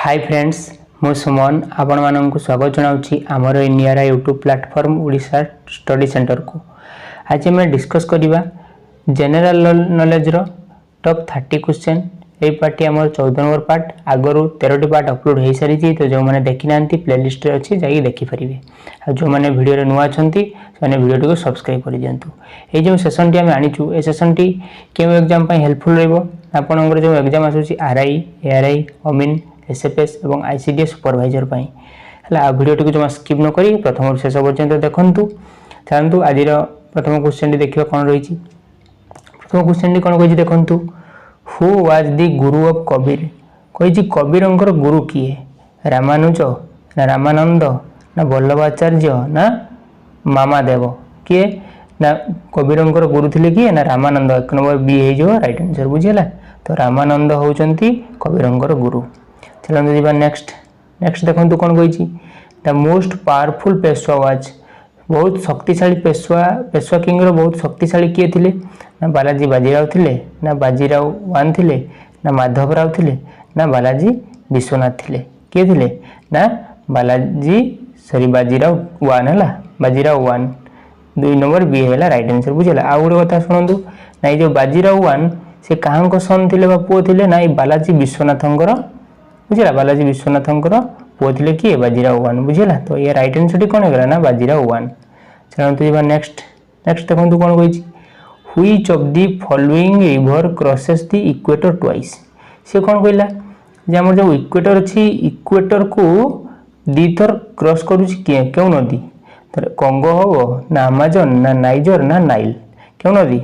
Hi friends मु सुमन आपण मानक स्वागत जनाऊँगी आमर India YouTube platform Odisha study centre को। आज आम डिस्कस करवा जनरल नॉलेज रो टॉप 30 क्वेश्चन। ये पार्टी आम 14 नंबर पार्ट आगु 13टी पार्ट अपलोड हो सारी। तो जो मैंने देखी ना प्लेलिस्ट अच्छी जा देखिपारे। जो मैंने वीडियो नुआ अच्छा से वीडियो को सब्सक्राइब कर दिंतु। ये जो सेसन टी आम आनीचु ए सेसन टी क्यों एग्जाम हेल्पफुल रहा जो एग्जाम आसूँ आरआई एआरआई अमीन एसएफएस और आईसीडीएस सुपरवाइजर है। वीडियो जमा स्किप न करी प्रथम शेष पर्यंत देखु। चलतु आज प्रथम क्वेश्चन टी देखा कौन रही। प्रथम क्वेश्चन टी कौन कही देखु। Who was the Guru of Kabir. कही कबीर गुरु किए रामानुज ना रामानंद ना वल्लभाचार्य ना मामादेव किए ना कबीर गुरु थे किए ना रामानंद। 1 नंबर बी हो राइट आंसर बुझीला। तो रामानंद होउचंती कबीर गुरु। चलते जी नेक्स्ट देखो कौन कही the most powerful Peshwa was. बहुत शक्तिशाली पेशवा किंग बहुत शक्तिशाली किए थे ना बालाजी बाजीराव थे ना बाजीराव वन थे ना माधवराव थे ना बालाजी विश्वनाथ थे किए थे ना बालाजी सॉरी बाजीराव वन है बाजीराव वन 2 नंबर बी है राइट आंसर बुझेगा। आउ गोटे कथा शुणु ना ये बाजीराव वन से कहाँ सन थे पुओ थे ना ये बालाजी विश्वनाथंकर बुझेगा। बालाजी विश्वनाथंकर पुओ थे किए बाजीराव वन बुझेगा। तो ये राइट आंसर कौन होगा ना बाजीराव वन। चलते जी नेक्स्ट देखो कौन कही which of the following river crosses the equator twice. से कौन कहला जे हमर जो इक्वेटर अच्छी इक्वेटर को दी थर क्रॉस करुच्ची किए क्यों नदी तो कंगो हम ना अमेजन ना नाइजर ना नाइल क्यों नदी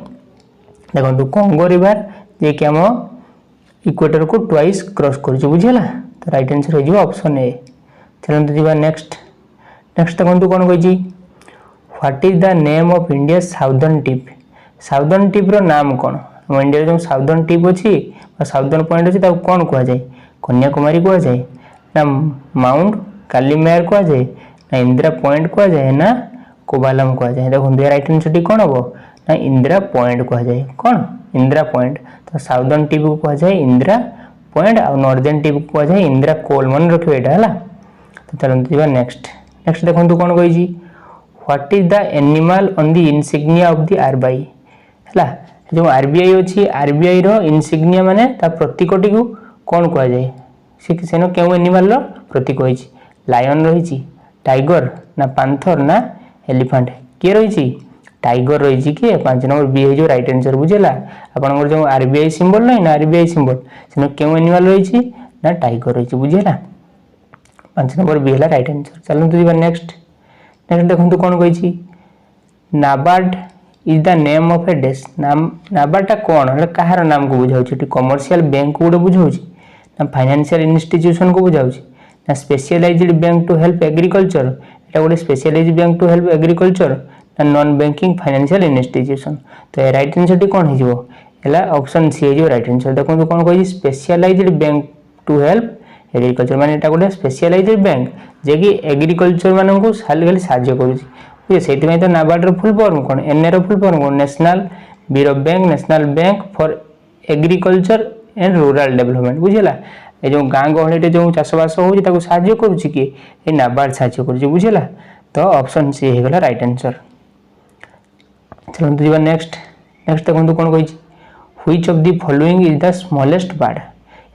देखो कंगो रिवर जे कि आम इक्वेटर को ट्वाइस क्रॉस करुच्ची बुझेगा। तो राइट आंसर हो ऑप्शन ए। चलते जी नेक्स्ट देखो कौन कही what is the name of India southern tip. Southern tip रो नाम कौन। हम इंडिया जो साउदर्न टिप अच्छी साउदर्न पॉइंट अच्छी कौन कह जाए कन्याकुमारी कह जाए ना माउंट कालीमेयर कह जाए ना इंदिरा पॉइंट कह जाए ना कोबालम कह जाए। देखो राइट आंसर कौन हम ना इंदिरा पॉइंट कह जाए कौन इंदिरा पॉइंट। तो साउदर्न टिप को कह जाए इंदिरा पॉइंट और नॉर्दर्न टिप को कह जाए इंदिरा कोल मन रखिए यहाँ। तो चलते जी नेक्स्ट देखो कौन कही what is the animal on the insignia of the RBI है। जो आरबीआई अच्छी आरबीआई रो इनसिग्निया माने ता प्रतीकटी को कौन कह जाए से क्यों एनिमल रो प्रतीक होई लायन रही टाइगर ना पांथर ना एलिफेंट किए रही टाइगर रही किए 5 नंबर बी हो राइट आंसर बुझेगा। आपन जो आरबीआई सिंबल नहीं ना आरबीआई सिंबल से क्यों एनिमल रही ना टाइगर रही बुझेगा। 5 नंबर बी है राइट आंसर। चलते जी नेक्स्ट देखो कौन कही NABARD is the name of a dash. नाबार्डा कौन है कहार नाम को बुझाऊँ कमर्शियल बैंक को गोटे बुझाऊँ ना फाइनेंशियल इंस्टीट्यूशन को बुझाऊँ ना specialised bank to help agriculture एटा गोटे specialised bank to help agriculture ना नॉन बैंकिंग फाइनेंशियल इंस्टीट्यूशन। तो ये राइट आंसर टी कौन है ऑप्शन सी हो राइट आंसर। देखो कौन कही specialised bank to help agriculture माने एटा गोटे स्पेशलाइज्ड बैंक जे कि एग्रीकल्चर मान को खाली साहाय्य करुँचे से तो नाबार्ड फुल फॉर्म कौन एनए फुल फॉर्म कौन national bureau bank national bank for agriculture and rural development बुझेगा। ये जो गाँ गहली जो चाषबास हो साहाय्य करुँची किए नाबार्ड साहाय्य करुँचे बुझेगा। तो ऑप्शन सी होगा राइट आंसर। चलते जी नेक्स्ट देखो कौन कही which of the following is the smallest bird.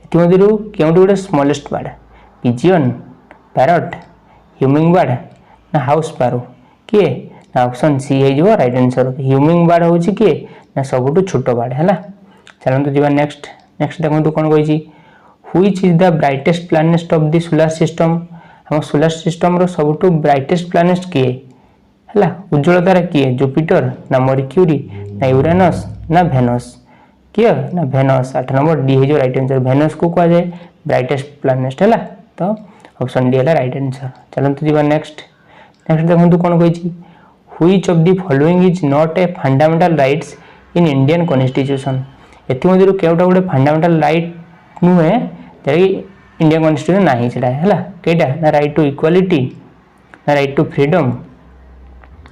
इतिमध्य क्यों गोटे smallest bird pigeon parrot humming bird ना हाउस पारो किए ना ऑप्शन सी हो राइट आंसर। ह्यूमिंग बर्ड हूँ किए ना सबुठ छोट बर्ड है। चलते जी नेक्स्ट देखो कौन कही which is the brightest planet of the solar system. हम सोलार सिस्टम रो सबुठ ब्राइटेस्ट प्लैनेट किए है उज्ज्वल तारा किए जुपिटर ना मर्क्यूरी ना यूरेनस ना भेनस किए ना भेनस। 8 नंबर डी हो राइट आंसर। भेनस को कह जाए ब्राइटेस्ट प्लैनेट है। तो ऑप्शन डी है राइट आंसर। चलते जी नेक्स्ट देखो कौन कही which of the following is not a fundamental rights in Indian constitution. एमध्य केवटा गोटे फंडामेंटल राइट नुहे जरा इंडियन कॉन्स्टिट्यूशन ना है कईटा ना राइट टू इक्वालिटी ना right to freedom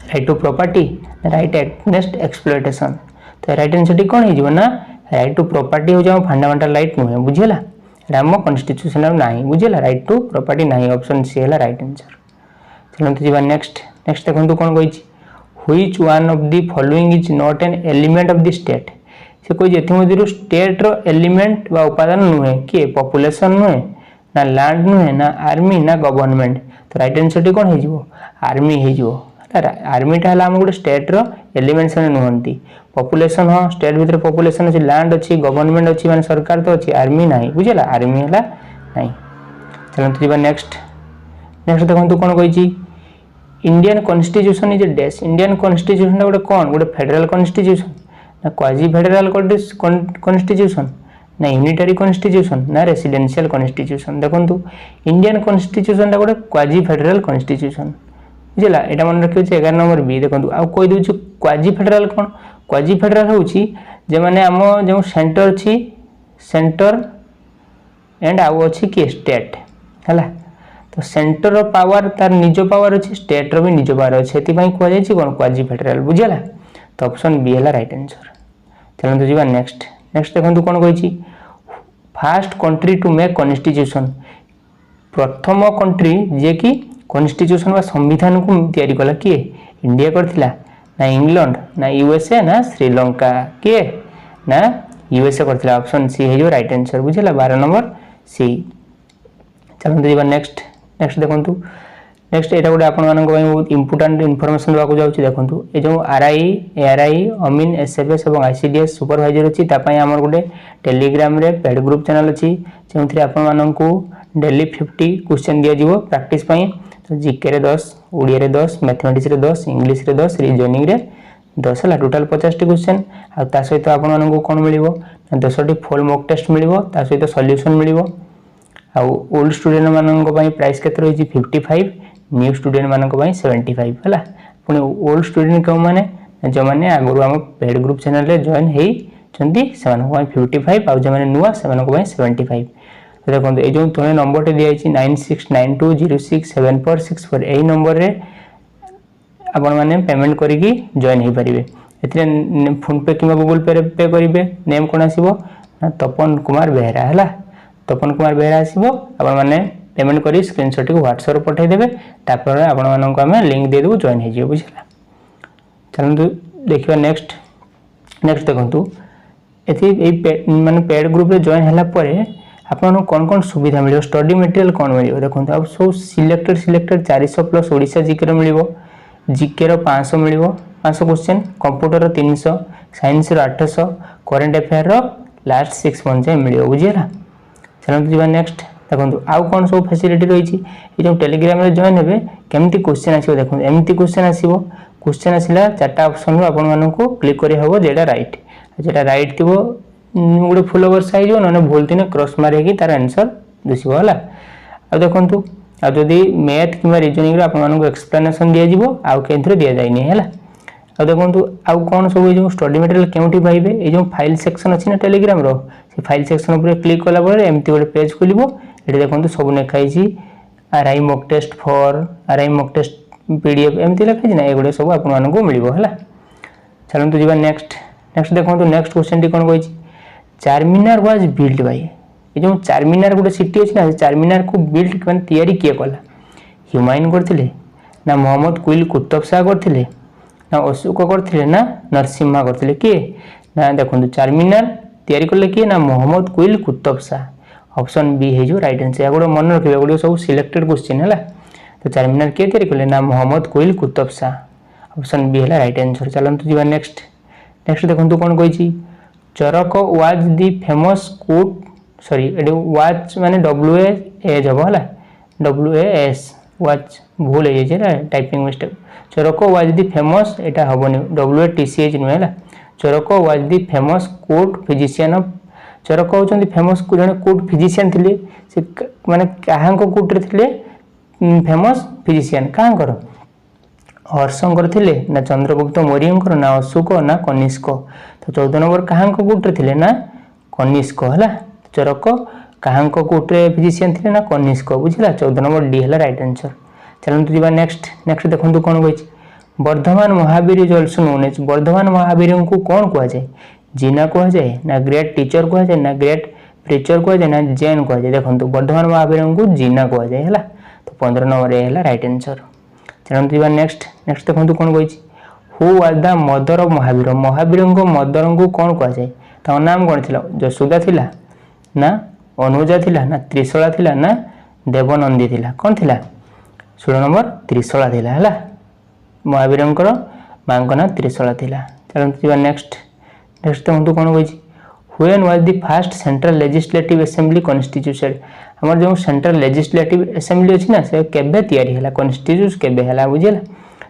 right to property ना राइट एगेंस्ट एक्सप्लॉयटेशन। तो राइट आंसर टी कौन हो ना राइट टू प्रॉपर्टी हो फंडामेंटल राइट नुहे बुझेगा। आम कन्स्टिट्यूशन ना बुझेगा राइट टू प्रॉपर्टी ना ऑप्शन सी है राइट आंसर। चलते जी नेक्स्ट नेक्स्ट देखो कौन कही which one of the following is not an element of the state से कही एमध्य स्टेट रो एलिमेंट बा उपादान नुहे किए पॉपुलेशन नुहे ना लैंड नुहे ना आर्मी ना गवर्नमेंट तो राइट आंसर टी कौन हो आर्मी हो आर्मीटा है गोटे स्टेट रो एलिमेंट्स नुहति पॉपुलेशन हाँ स्टेट भीतर पॉपुलेशन अच्छी लैंड अच्छी गवर्नमेंट अच्छी माने सरकार तो अच्छी आर्मी ना बुझेगा आर्मी है ना। चलते जी नेक्स्ट नेक्स्ट देखो कौन कही Indian constitution is dash Indian constitution गोटे कौन गोटे फेडरल कॉन्स्टिट्यूशन ना क्वाजी फेडरल कॉन्स्टिट्यूशन ना यूनिटरी कॉन्स्टिट्यूशन ना रेसिडेंशियल कॉन्स्टिट्यूशन देखो इंडियन कॉन्स्टिट्यूशन गोटे क्वाजी फेडरल कॉन्स्टिट्यूशन बुझेगा यहाँ मन रखिए 11 नंबर बी देखो आउ कही दूँ क्वाजी फेडरल कौन क्वाजी फेडरल हूँ जे मैंने आम जो सेंटर अच्छी सेंटर एंड आउ अच्छी किए स्टेट है तो सेंटर पावर तार निज पावर अच्छी स्टेट रो भी निज पावर अच्छे कहुई कौन क्वाजी फेडरल बुझेगा तो ऑप्शन बी है राइट आंसर। चलते जी नेक्स्ट नेक्स्ट देखो कौन कही first country to make constitution प्रथम कंट्री जे कि कॉन्स्टिट्यूशन व संविधान को तैयारी कला किए इंडिया करथिला ना इंग्लैंड ना यूएसए ना श्रीलंका किए ना यूएसए करथिला ऑप्शन सी है जो राइट आंसर बुझेगा 12 नंबर सी। चलते जी नेक्स्ट नेक्स्ट देखो नेक्स्ट यहाँ गोटे आपण बहुत इंपोर्टाट इनफर्मेशन देवाक जाऊँगी देखो ये जो आरआई एआरआई अमीन एसएफएस और आईसीडीएस सुपरवाइजर अच्छी आम गोटे टेलीग्राम रे पेड ग्रुप चैनल अच्छी जो आपको डेली 50 क्वेश्चन दिज्व प्रैक्टिस तो जीके रे 10 ओडिया रे 10 मैथमेटिक्स रे 10 इंग्लिश रे 10 रीजनिंग रे 10 है टोटाल 50 क्वेश्चन आ सहित आपको कौन मिल 10टी फुल मॉक टेस्ट मिल सहित सॉल्यूशन मिल आउ ओल्ड स्टूडेंट मानक प्राइस केते रही 55 न्यू स्टूडेंट मानक 75 है पुणी ओल्ड स्टूडेंट क्यों मैंने जो मैंने आगुरी आम पेड ग्रुप चैनल रे जॉइन होती 55 आउ जो मैंने नुआ से 75 तो देखो ये जो तुम्हें नंबर दिखाई 9692067464 यही नंबर रे आपण मैंने पेमेंट करिकी जॉइन हो पारे ए फोन पे कि गूगल पे करेंगे नेम कौन आसो ना तपन कुमार बेहरा है तपन कुमार बेहरा आसो आपने पेमेंट कर स्क्रीनशॉट को व्हाट्सएप पठेदेवे तापर आम लिंक देदेव जॉइन हो बुझला। चलते देखा नेक्स्ट नेक्स्ट देखो ये माने पेड ग्रुप रे जॉइन है आपन कौन कौन सुविधा मिले स्टडी मटेरियल कौन मिले देखो अब सब सिलेक्टेड 400 प्लस ओडिशा जीके मिल जीके 500 मिल 500 question computer 300 science 800 current affair last 6 month मिल बुझेगा। चलते जी नेक्स्ट देखो आउ कौन सब फैसिलिटी रही जो टेलीग्राम रे जॉइन हे केमती क्वेश्चन आसो देखो एमती क्वेश्चन आसो क्वेश्चन आसला 4टा ऑप्शन आपको क्लिक कर हम जेटा राइट जेटा राइट थी गोटे फुल वर्षा हो ना भूल थी क्रॉस मारे तार आंसर दुसब है आ देखो आदि मैथ कि रीजनिंग आपको एक्सप्लेनेशन दिज्व आउ कहीं दि जाए है आ देखो आउ कौन सब जो स्टडी मटेरियल क्योंटी पाइबे ये जो फाइल सेक्शन अच्छी ना टेलीग्राम रो से फाइल सेक्शन उपर क्लिक कला एमती गोटे पेज खोल ये देखो सब लिखाई RI mock test for RI mock test PDF एमती लिखाई ना ये सब आपको मिल है। चलते जी नेक्स्ट नेक्स्ट देखो नेक्स्ट क्वेश्चन टी कौन कही चारमीनार वाज बिल्ड बाय ये जो चारमीनार गोटे सिटी अच्छी ना चारमीनार को बिल्ड मैंने तैयारी किए कला ह्यूमायून करते ना मोहम्मद कुइल कुतुब शाह करते ना अशोक करते ना नरसिम्हा करते किए ना देखो चारमीनार तैयारी कले किए ना मोहम्मद कुइल कुतुब शाह ऑप्शन बी है राइट आंसर या गोटे मन रखिए गोटे सब सिलेक्टेड क्वेश्चन है तो चारमीनार किए तैयारी कले ना मोहम्मद कुइल कुतुब शाह ऑप्शन बी है राइट आंसर। चलते जी नेक्स्ट नेक्स्ट देखो कौन कही Charaka was the famous court sorry watch माने WAS हम है WAS वाच भूल हो typing mistake Charaka was the famous यहाँ हेनी WATCH नुहे है Charaka was the famous court physician of Charaka होती फेमस जड़े कोर्ट फिजिशियन थे से माने क्या कोर्ट थे फेमस फिजिशियन क्या हर्षंकर थे ना चंद्रगुप्त मौर्य ना अशोक ना कनिष्क तो 14 नंबर क्या कोर्टे थे ना कनिष्क है चरक क्या कोर्टे फिजिशियन थे ना कनिष्क बुझला 14 नंबर डी है राइट आंसर। चलते जी नेक्स्ट नेक्स्ट देखो कौन कही Vardhaman Mahavir is also known as Vardhaman Mahavir को कौन कहुए जीना कहुए ना ग्रेट टीचर कहुए ना ग्रेट प्रीचर कह जाए ना जैन कह जाए देखो वर्धमान महावीर को जीना कह जाए है तो 15 नंबर ए है राइट आंसर। चलते नेक्स्ट नेक्स्ट देखो कौन कही who was the mother of Mahavir Mahavir mother को कौन कह जाए नाम कौन थी यशोदा थिला ना अनुजा थिला ना त्रिशला थिला ना देवनंदी थिला कौन थिला 16 नंबर त्रिशला थिला है महावीर माँ ना त्रिशला थिला। चलते नेक्स्ट नेक्स्ट देखो कौन कही when was the first central legislative assembly constituted हमर जो सेंट्रल लेजिस्लेटिव असेंबली अछि ना से केबे तैयारी हला कॉन्स्टिट्यूट केबे हला बुझिला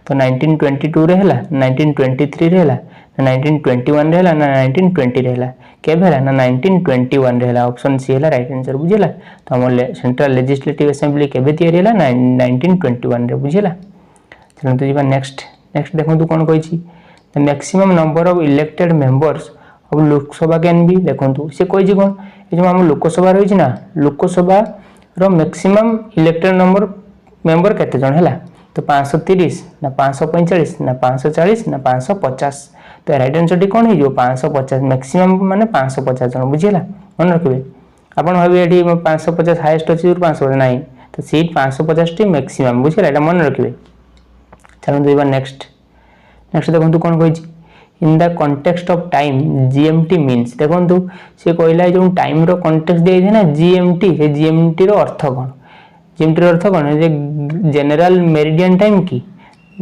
तो 1922 रे हला 1923 रे हला 1921 रे हला ना 1920 रे हला केबे हला ना 1921 रे हला ऑप्शन सी हला राइट आंसर बुझिला तो हमर सेंट्रल लेजिस्लेटिव असेंबली केबे तैयारी हला 1921 रे बुझिला। चलंतु जीवा नेक्स्ट नेक्स्ट देखंतु कोन कहिछि the maximum number of elected members अब लोकसभा कैन भी देखो सी कही कौन ये जो आम लोकसभा रही ना लोकसभा रो मैक्सिमम इलेक्टेड नंबर मेंबर केते जन है तो 530 ना 545 ना 540 ना 550 तो राइट आंसर टी कौन हो 550 मैक्सिमम माने 550 जन बुझीला मन रखिए आपन भाबे एठी 550 हाईएस्ट अछि 550 नहीं तो सीट 550 टी मैक्सिमम बुझीला एटा मन रखिए। चलो दुइबा नेक्स्ट नेक्स्ट देखो कौन कही in the context of time GMT means देखो सी कहला जो टाइम रो कॉन्टेक्स्ट दिए ना जीएमटी से जीएमटी रो अर्थ कौन जीएमटी रो अर्थ कौन जे जनरल मेरिडियन टाइम की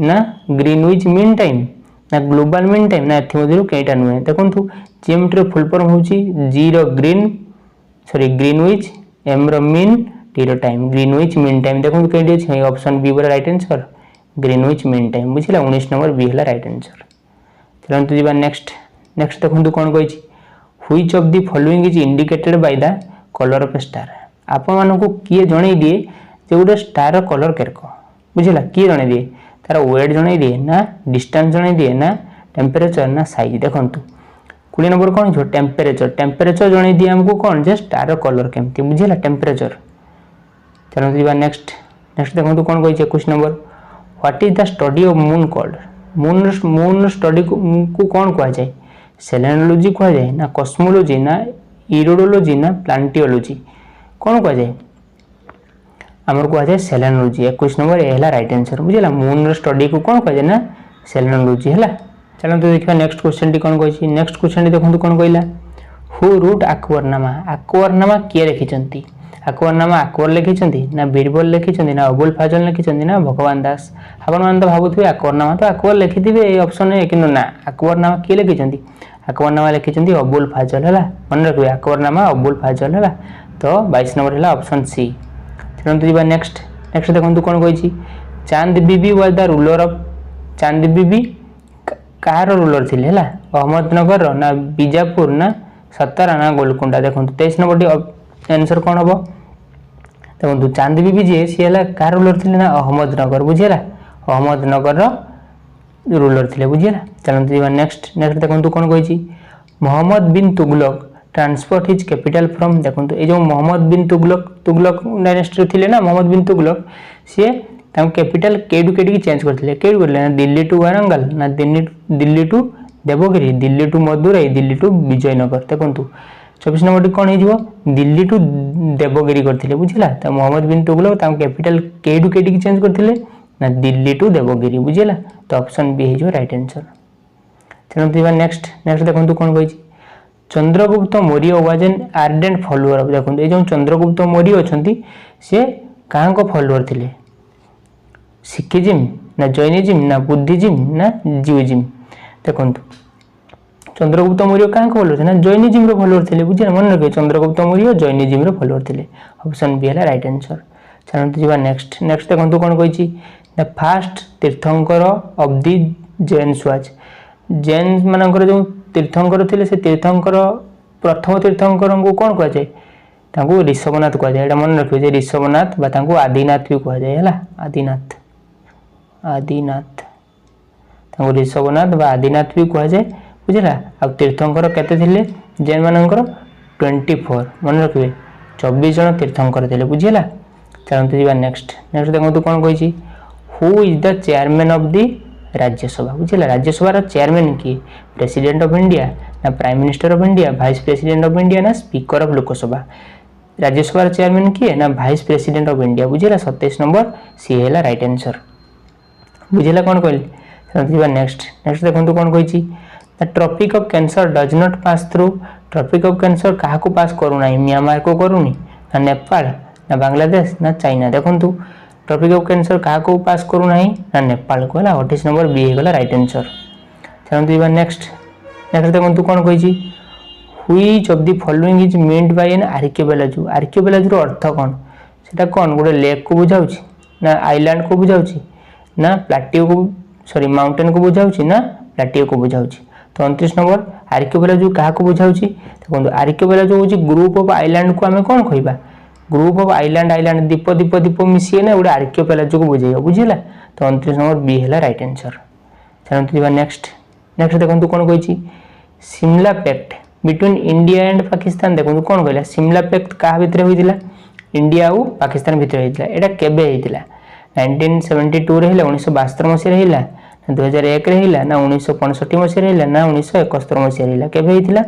ना ग्रीनविच मीन टाइम ना ग्लोबल मीन टाइम ना एथि मध्यरु केटा नुहे देखो जीएमटी रो फुल फॉर्म होची जी रो ग्रीनविच एम रो मीन टी रो टाइम ग्रीनविच मीन टाइम देखो केडी छै ऑप्शन बी बरा right answer Greenwich mean time बुझिला 19 नंबर बी हला राइट आंसर। चलते जी नेक्स्ट नेक्स्ट देखो कौन कही which of the following is indicated by the colour of star आप मानक किए जन दिए जो गोटे स्टार कलर केरक बुझला किए जन दिए तार वेट जन दिए ना डिस्टेंस जन दिए ना टेम्परेचर ना साइज देखो 20 नंबर कौन हो टेम्परेचर टेम्परेचर जन दिए आमको कौन जे स्टार कलर केमती बुझला टेम्परेचर। चलते जी नेक्स्ट नेक्स्ट देखो कौन कही 21 number what is the study of moon called moon study को कौन कह जाए सेलेनोलॉजी कह जाए ना कॉस्मोलॉजी ना इरोडोलॉजी ना प्लांटियोलॉजी कौन कह जाए आमर कह जाए सेलेनोलॉजी 21 नंबर ए हला राइट आंसर बुझला मून स्टडी को कौन कह जाए ना सेलेनोलॉजी हला। चलते देखिए नेक्स्ट क्वेश्चन टी कौन कही नेक्स्ट क्वेश्चन देखो कौन कहला हु रूट अकबरनामा किए लिखिछंती अकबरनामा अकबर लिखिछंती ना बीरबल लिखिछंती ना अबुल फाजल लिखिछंती ना भगवान दास आपण मान तो भाबुथबे अकबरनामा तो अकबर लिखिथिबे ए ऑप्शन है किंतु ना अकबरनामा किए लिखिछंती अकबरनामा लिखिछंती अबुल फाजल हला मन रखबे अकबरनामा अबुल फाजल हला तो 22 नंबर हला ऑप्शन सी। चलंतु जीवा नेक्स्ट नेक्स्ट देखंतु कोन कहिछि चांद बीबी वाज द रूलर ऑफ चांद बीबी कार रूलर थिले हला अहमदनगर ना बीजापुर ना सतारा ना गोलकुंडा देखंतु 23 नंबर आंसर कौन हम देखो चांद बीबी जी सी है कार रूलर थे ना अहमदनगर बुझीला अहमदनगर रूलर थे बुझीला। चलते जी नेक्स्ट नेक्स्ट देखो कौन कही Mohammed bin Tughlaq transport his capital from देखो ये जो मोहम्मद बिन तुगलक डायनेस्टी थे ना मोहम्मद बिन तुगलक सी कैपिटल केडू केडी चेंज करते केडू कर ना दिल्ली टू वारंगल ना Delhi to Devagiri Delhi to Madurai Delhi to Vijayanagar देखो 24 नंबर कौन हो दिल्ली टू देवगिरी करते बुझला तो मोहम्मद बिन तुगलक कैपिटल केडू केडी चेंज करते ना दिल्ली टू देवगिरी बुझला तो ऑप्शन बी हो राइट आंसर। चलते नेक्स्ट नेक्स्ट देखो कौन कही Chandragupta Maurya was an ardent follower देखो ये जो चंद्रगुप्त मौर्य अच्छा सी क्या फॉलोअर थे सिखिज्म ना जैनिज्म ना बुद्धिज्म ना जीविज्म देखो चंद्रगुप्त मौर्य क्या फॉलोअर थे ना जैनिज्म रो फॉलोअर थे बुझे मन रखे चंद्रगुप्त मौर्य जैनिज्म रो फॉलोअर थे ऑप्शन बी है राइट आंसर। चलते जी नेक्स्ट नेक्स्ट देखो कौन कही द फास्ट तीर्थंकर of the Jains was Jain मानकर जो तीर्थंकर थे से तीर्थंकर प्रथम तीर्थंकर को कौन कह जाए ऋषभनाथ कह जाए मन रखिए ऋषभनाथ बा आदिनाथ भी कह जाए आदिनाथ आदिनाथ ऋषभनाथ बा आदिनाथ भी कह जाए बुझला आ तीर्थंकर केते थिले जैन मानकर 24 मन रखिए 24 जन तीर्थंकर थे बुझला। चलते जी नेक्स्ट नेक्स्ट देखो कौन कही who is the chairman of the Rajya Sabha बुझिला राज्यसभा चेयरमैन किए प्रेसिडेंट ऑफ इंडिया ना prime minister of India vice president of India ना speaker of Lok Sabha Rajya Sabha chairman किए ना वाइस प्रेसिडेंट ऑफ इंडिया बुझिला 27 नंबर सी है राइट आंसर बुझिला कौन कहले नेक्स्ट देखो कौन कही the tropic of cancer does not pass through tropic of cancer क्या पास करूना म्यांमार को करूनी ना नेपाल ना बांग्लादेश ना चाइना देखो ट्रॉपिक ऑफ कैंसर क्या पास करूना ना नेपाल को 28 नंबर बी है राइट आंसर चलते नेक्स्ट देखो कौन कही which of the following is meant by an archipelago archipelago अर्थ कौन सेटा कौन गोटे लेक को बुझाउछि ना आइलैंड को बुझाउछि ना प्लाटियो को सॉरी माउंटेन को बुझाउछि ना प्लाटियो को बुझाउछि तो 29 नंबर आर्कियोपेलाजो क्या बुझाउछि देखो आर्कियोपेलाजो होछि ग्रुप ऑफ आइलैंड को आमे कौन कहबा ग्रुप ऑफ आइलैंड दीप दीप दीप मिसिए ना गोटे आर्कियोपेलाजो को बुझेइबा बुझिला तो 29 नंबर बी है राइट आंसर चलते नेक्स्ट देखो कौन कही Shimla pact between India and Pakistan देखो कौन कहला सिमला पैक्ट क्या भितर होइतिला इंडिया और पाकिस्तान भितर होइतिला एटा केबे होइतिला 1972 रे हिला 1972 मसी रे हिला 2001 रे हिला ना 1965 मसी रे हिला ना 1971 मसी रे हिला केबे होइतिला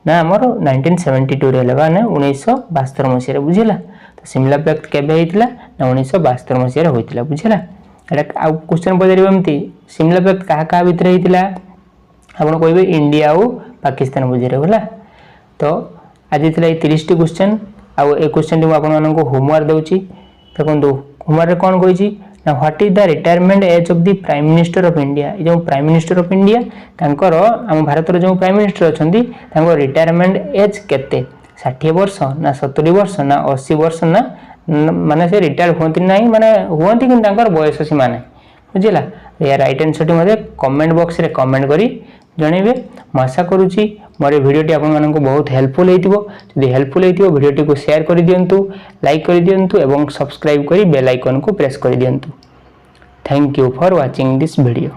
ना हमर 1972 रे हिला ना 1972 मसी रे बुझिला तो सिमला पैक्ट केबे होइतिला ना 1972 मसी रे होइतिला बुझिला एटा आ क्वेश्चन पजारिबा एमती सिमला पैक्ट क्या भितर होइतिला आपण कहबे इंडिया और पाकिस्तान बुझे होला तो आज थी 30 क्वेश्चन आउ ए क्वेश्चन टी आपण मानक होमवर्क दउची देखो होमवर्क कौन कही ना what is the retirement age of the prime minister of India जो प्राइम मिनिस्टर ऑफ इंडिया तांकर आम भारत जो प्राइम मिनिस्टर अच्छी रिटायरमेंट एज केते 60 वर्ष ना 70 वर्ष ना 80 वर्ष ना माने से रिटायर होती ना माने होती कि बयस सीमा ना बुझला या राइट आंसर टी मते कमेंट बॉक्स रे कमेंट करी जनइबे मैं आशा करुच्ची मोर भिडियोटी आपन बहुत हेल्पफुल होइतिबो जदि हेल्पफुल होइतिबो भिडियोटी को शेयर कर दियंतु लाइक कर दियंतु एवं सब्सक्राइब करी बेल आइकन को प्रेस कर दियंतु thank you for watching this video.